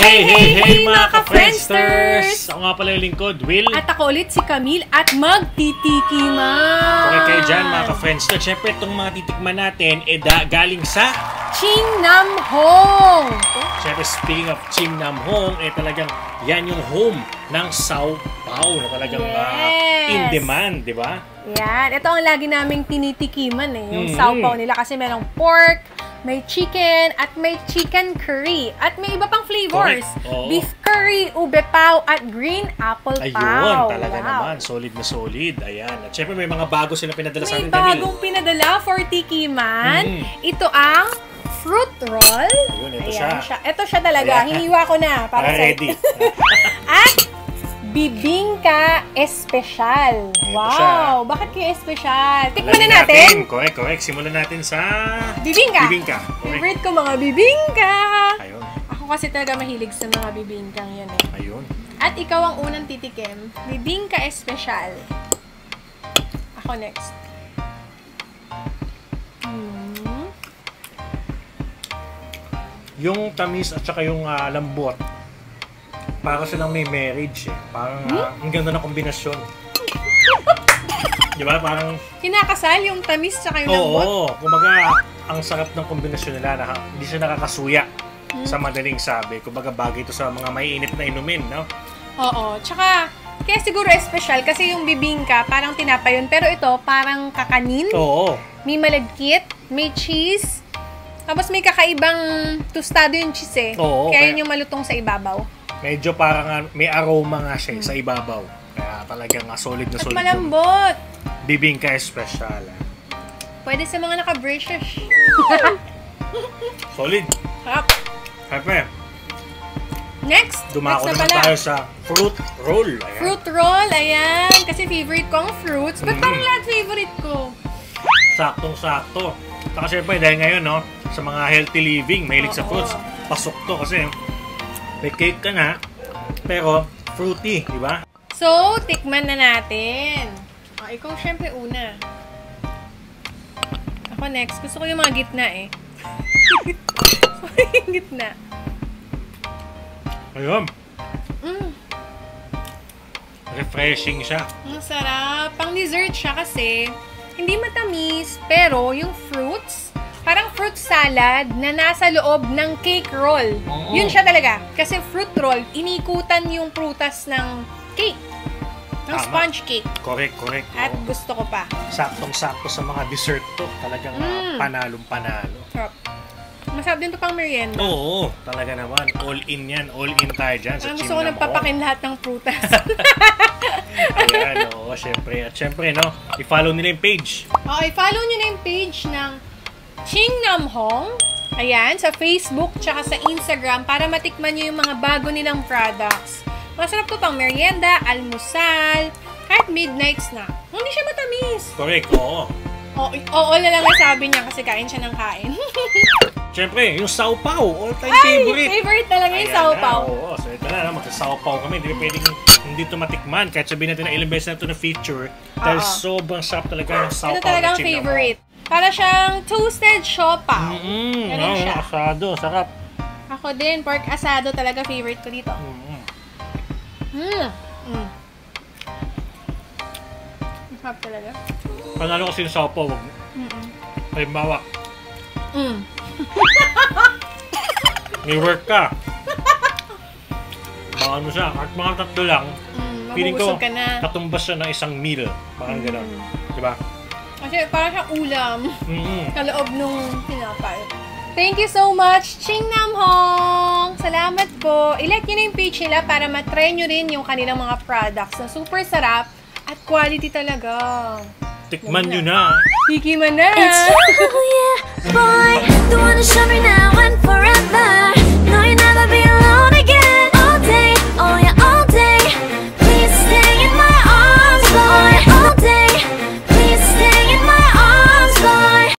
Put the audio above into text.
Hey mga ka-Friendsters! Ako nga pala yung lingkod, Will. At ako ulit si Camille at magtitikiman. Okay kayo dyan mga ka-Friendsters. Siyempre itong mga titikman natin galing sa Ching Nam Hong. Siyempre speaking of Ching Nam Hong, talagang yan yung home ng Sao Pao na talagang in demand, di ba? Yan, ito ang lagi naming tinitikiman yung Sao Pao nila kasi merong pork, may chicken, at may chicken curry. At may iba pang flavors. Beef curry, ube pao, at green apple pao. Ayun, talaga naman. Solid na solid. Ayan. At syempre may mga bago sila pinadala sa atin, Camille. May bagong pinadala for tikiman. Ito ang fruit roll. Ayun, ito siya. Ito siya talaga. Ayan. Hiniwa ko na. Para ready. At bibingka espesyal. Wow! Bakit kayo espesyal? Tikman na natin. Correct. Simulan natin sa bibingka. Favorite ko mga bibingka. Ayun. Ako kasi talaga mahilig sa mga bibingkang yan Ayun. At ikaw ang unang titikim. Bibingka espesyal. Ako next. Yung tamis at saka yung lambot. Para silang may marriage Parang ang ganda ng kombinasyon. Di ba? Parang kinakasal yung tamis tsaka yung lambot? Oo. Kumbaga, ang sarap ng kombinasyon nila na hindi siya nakakasuya sa madaling sabi. Kumbaga, bagay ito sa mga maiinit na inumin, no? Oo. Tsaka, kaya siguro espesyal kasi yung bibingka, parang tinapay yun. Pero ito, parang kakanin. Oo. May malagkit, may cheese. Tapos may kakaibang tostado yung cheese Oo. Kaya yun yung malutong sa ibabaw. Medyo parang may aroma nga siya sa ibabaw. Kaya talagang solid na solid. At malambot. Bibingka espesyal. Pwede sa mga naka-braces. Solid. Harap. Siyempre. Next. Dumako naman tayo sa fruit roll. Ayan. Fruit roll. Ayan. Kasi favorite ko ang fruits. But parang lahat favorite ko. Saktong-sakto. Saka siyempre dahil ngayon, no, sa mga healthy living, mahilig sa fruits. Pasok to kasi may cake ka na, pero fruity, di ba? So, tikman na natin. Ikaw syempre una. Ako next. Gusto ko yung mga gitna yung gitna. Ayun. Refreshing siya. Ang sarap. Pang dessert siya kasi hindi matamis, pero yung fruits, parang fruit salad na nasa loob ng cake roll. Yun siya talaga. Kasi fruit roll, inikutan yung prutas ng cake. Ng sponge cake. Correct. At gusto ko pa. Saktong-sakto sa mga dessert to. Talagang panalong-panalo. Sarap. Masarap din to pang merienda. Oo, talaga naman. All in yan. All in tayo dyan sa Ching Nam Hong. Gusto ko nagpapakin lahat ng prutas. Ayan, syempre. At syempre, no, i-follow nila yung page. I-follow nyo na yung page ng Ching Nam Hong. Ayan, sa Facebook tsaka sa Instagram para matikman nyo yung mga bago nilang products. Masarap to pang merienda, almusal, kahit midnight snack. Hindi siya matamis. Correct, oo. Oo na lang ang sabi niya kasi kain siya ng kain. Siyempre, yung Sao Pao, all-time favorite. Favorite talaga yung Sao Pao. Oo, so ito na, magsa-Sao Pao kami. Hindi pwedeng hindi ito matikman. Kahit sabihin natin na ilang beses na ito na feature. Dahil sobrang sarap talaga yung Sao Pao. Ito talaga ang favorite. Para siyang toasted siopaw. Ganun siya. Asado, sarap. Ako din, pork asado talaga favorite ko dito. Masarap talaga. Panalo kasi yung Sao Pao. Ay, bawak. May work ka. Baka mo siya. At mga tatlo lang. Feeling ko, katumbas siya ng isang meal. Parang gano'n. Diba? Kasi parang siyang ulam. Sa loob nung tinapay. Thank you so much, Ching Nam Hong! Salamat po. I-like nyo na yung page nila para matry nyo rin yung kanilang mga products na super sarap at quality talaga. Tikman nyo na. Tikiman na! It's you, yeah, boy. The one to show me now and forever.